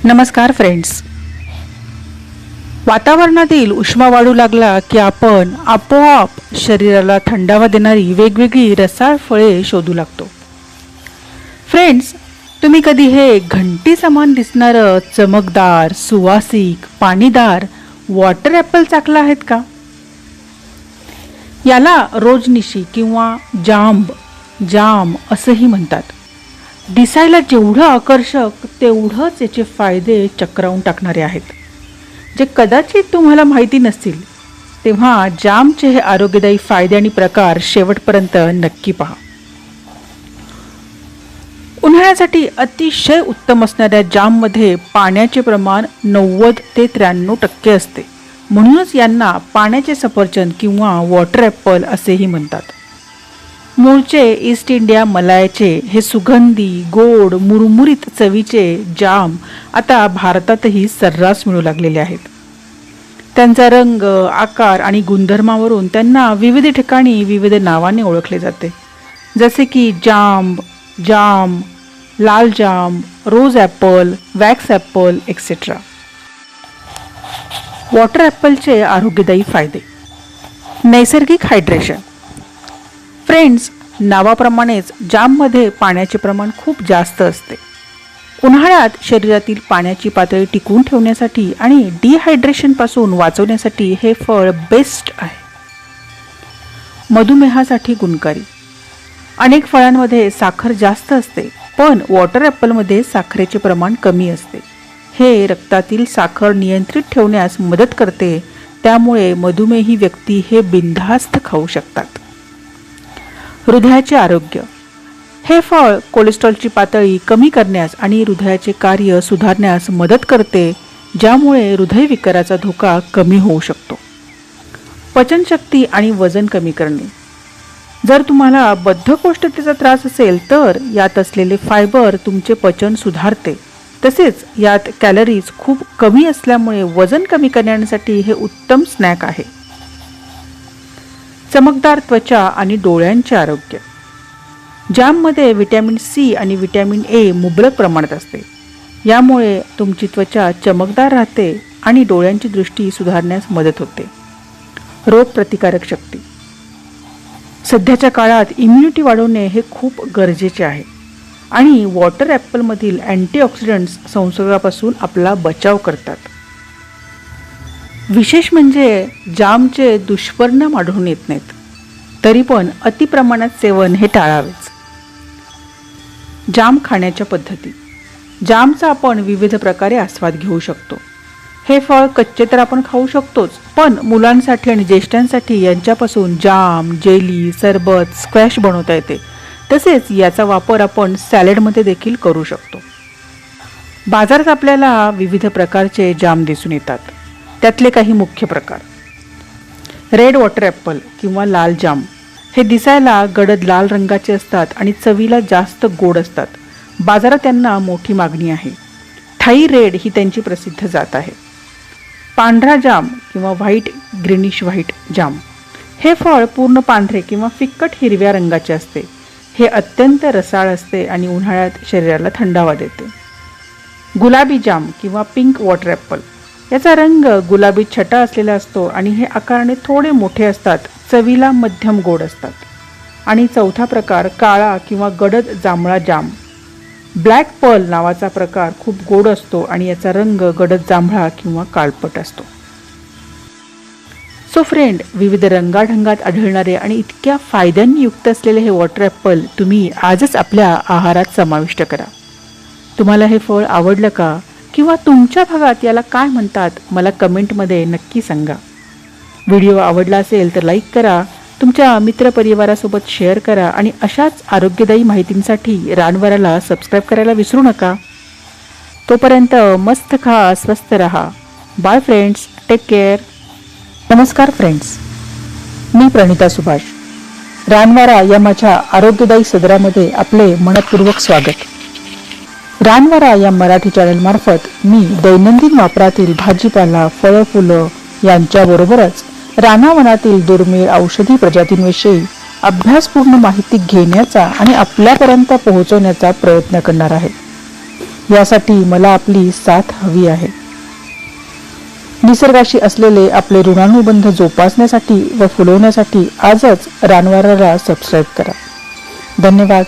नमस्कार फ्रेंड्स. वातावरणातील उष्मा वाढू लागला की आपण आपोआप शरीराला थंडावा देणारी वेगवेगळी रसाळ फळे शोधू लागतो. फ्रेंड्स, तुम्ही कधी हे घंटी समान दिसणारं चमकदार, सुवासिक, पाणीदार वॉटर ॲपल चाखलं आहेत का? याला रोजनिशी किंवा जाम असंही म्हणतात. दिसायला जेवढं आकर्षक तेवढंच याचे फायदे चक्रावून टाकणारे आहेत, जे कदाचित तुम्हाला माहिती नसतील. तेव्हा जामचे हे आरोग्यदायी फायदे आणि प्रकार शेवटपर्यंत नक्की पहा. उन्हाळ्यासाठी अतिशय उत्तम असणाऱ्या जाममध्ये पाण्याचे प्रमाण 90 ते 93% असते. म्हणूनच यांना पाण्याचे सफरचंद किंवा वॉटर ॲपल असेही म्हणतात. मूळचे ईस्ट इंडिया मलायचे हे सुगंधी, गोड, मुरमुरीत चवीचे जाम आता भारतातही सर्रास मिळू लागलेले आहेत. त्यांचा रंग, आकार आणि गुणधर्मावरून त्यांना विविध ठिकाणी विविध नावाने ओळखले जाते, जसे की जाम, लाल जाम, rose apple, wax apple etcetera. Water ॲपलचे आरोग्यदायी फायदे. नैसर्गिक हायड्रेशन. फ्रेंड्स, नावाप्रमाणेच जाममध्ये पाण्याचे प्रमाण खूप जास्त असते. उन्हाळ्यात शरीरातील पाण्याची पातळी टिकवून ठेवण्यासाठी आणि डिहायड्रेशनपासून वाचवण्यासाठी हे फळ बेस्ट आहे. मधुमेहासाठी गुणकारी. अनेक फळांमध्ये साखर जास्त असते, पण वॉटर ॲपलमध्ये साखरेचे प्रमाण कमी असते. हे रक्तातील साखर नियंत्रित ठेवण्यास मदत करते, त्यामुळे मधुमेही व्यक्ती हे बिनधास्त खाऊ शकतात. हृदयाचे आरोग्य. हे फळ कोलेस्ट्रॉलची पातळी कमी करण्यास आणि हृदयाचे कार्य सुधारण्यास मदत करते, ज्यामुळे हृदयविकाराचा धोका कमी होऊ शकतो. पचनशक्ती आणि वजन कमी करणे. जर तुम्हाला बद्धकोष्ठतेचा त्रास असेल तर यात असलेले फायबर तुमचे पचन सुधारते. तसेच यात कॅलरीज खूप कमी असल्यामुळे वजन कमी करण्यासाठी हे उत्तम स्नॅक आहे. चमकदार त्वचा आणि डोळ्यांचे आरोग्य. जाममध्ये व्हिटॅमिन सी आणि व्हिटॅमिन ए मुबलक प्रमाणात असते. यामुळे तुमची त्वचा चमकदार राहते आणि डोळ्यांची दृष्टी सुधारण्यास मदत होते. रोगप्रतिकारक शक्ती. सध्याच्या काळात इम्युनिटी वाढवणे हे खूप गरजेचे आहे आणि वॉटर ॲपलमधील अँटीऑक्सिडंट्स संसर्गापासून आपला बचाव करतात. विशेष म्हणजे जामचे दुष्परिणाम आढळून येत नाहीत, तरी पण अतिप्रमाणात सेवन हे टाळावेच. जाम खाण्याच्या पद्धती. जामचा आपण विविध प्रकारे आस्वाद घेऊ शकतो. हे फळ कच्चे तर आपण खाऊ शकतोच, पण मुलांसाठी आणि ज्येष्ठांसाठी यांच्यापासून जाम, जेली, सरबत, स्क्वॅश बनवता येते. तसेच याचा वापर आपण सॅलडमध्ये देखील करू शकतो. बाजारात आपल्याला विविध प्रकारचे जाम दिसून येतात. त्यातले काही मुख्य प्रकार. रेड वॉटर ॲपल किंवा लाल जाम. हे दिसायला गडद लाल रंगाचे असतात आणि चवीला जास्त गोड असतात. बाजारात त्यांना मोठी मागणी आहे. थाई रेड ही त्यांची प्रसिद्ध जात आहे. पांढरा जाम किंवा ग्रीनिश व्हाईट जाम. हे फळ पूर्ण पांढरे किंवा फिक्कट हिरव्या रंगाचे असते. हे अत्यंत रसाळ असते आणि उन्हाळ्यात शरीराला थंडावा देते. गुलाबी जाम किंवा पिंक वॉटर ॲपल. याचा रंग गुलाबी छटा असलेला असतो आणि हे आकाराने थोडे मोठे असतात. चवीला मध्यम गोड असतात. आणि चौथा प्रकार काळा किंवा गडद जांभळा जाम. ब्लॅक पर्ल नावाचा प्रकार खूप गोड असतो आणि याचा रंग गडद जांभळा किंवा काळपट असतो. सो फ्रेंड, विविध रंगाढंगात आढळणारे आणि इतक्या फायद्यांनी युक्त असलेले हे वॉटर ॲपल तुम्ही आजच आपल्या आहारात समाविष्ट करा. तुम्हाला हे फळ आवडलं का? किंवा तुमच्या भागात याला काय म्हणतात मला कमेंटमध्ये नक्की सांगा. व्हिडिओ आवडला असेल तर लाईक करा, तुमच्या मित्रपरिवारासोबत शेअर करा आणि अशाच आरोग्यदायी माहितींसाठी रानवाराला सबस्क्राईब करायला विसरू नका. तोपर्यंत मस्त खा, स्वस्थ रहा. Bye friends, take care. नमस्कार फ्रेंड्स, मी प्रणिता सुभाष. रानवारा या माझ्या आरोग्यदायी सदरामध्ये आपले मनपूर्वक स्वागत. रानवारा या मराठी चॅनलमार्फत मी दैनंदिन वापरातील भाजीपाला, फळं, फुलं यांच्याबरोबरच रानावनातील दुर्मिळ औषधी प्रजातींविषयी अभ्यासपूर्ण माहिती घेण्याचा आणि आपल्यापर्यंत पोहोचवण्याचा प्रयत्न करणार आहे. यासाठी मला आपली साथ हवी आहे. निसर्गाशी असलेले आपले ऋणानुबंध जोपासण्यासाठी व फुलवण्यासाठी आजच रानवाराला सबस्क्राईब करा. धन्यवाद.